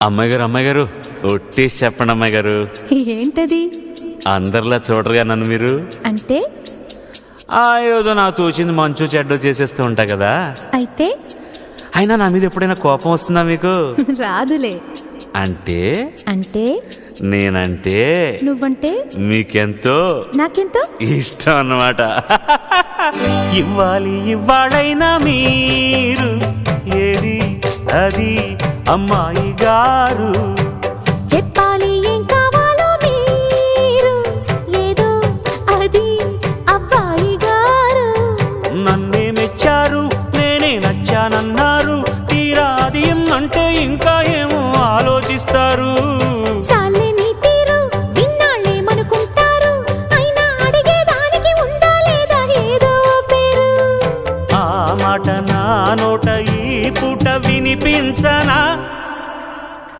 అమ్మాయి గారు ఒట్టేసి చెప్పండి అమ్మాయి గారు. ఏంటది? అందరిలా చూడరుగా నన్ను మీరు. అంటే ఏదో నాకు తోచింది మంచు చెడ్డో చేసేస్తూ ఉంటా కదా. అయితే అయినా నా మీద ఎప్పుడైనా కోపం వస్తుందా మీకు? రాదులే. అంటే అంటే నేనంటే నువ్వంటే మీకెంతో నాకెంతో ఇష్టం అన్నమాట. ఇవ్వాలి ఇవ్వాడైనా మీరు ఏది అది అమ్మాయి గారు, చెప్పాలి ఏం కావాలో మీరు ఏదో అది అబ్బాయి గారు. నన్నే మెచ్చారు నేనే నచ్చానన్నారు, తీరా అది అంటే ఇంకా ఏమో ఆలోచిస్తారు.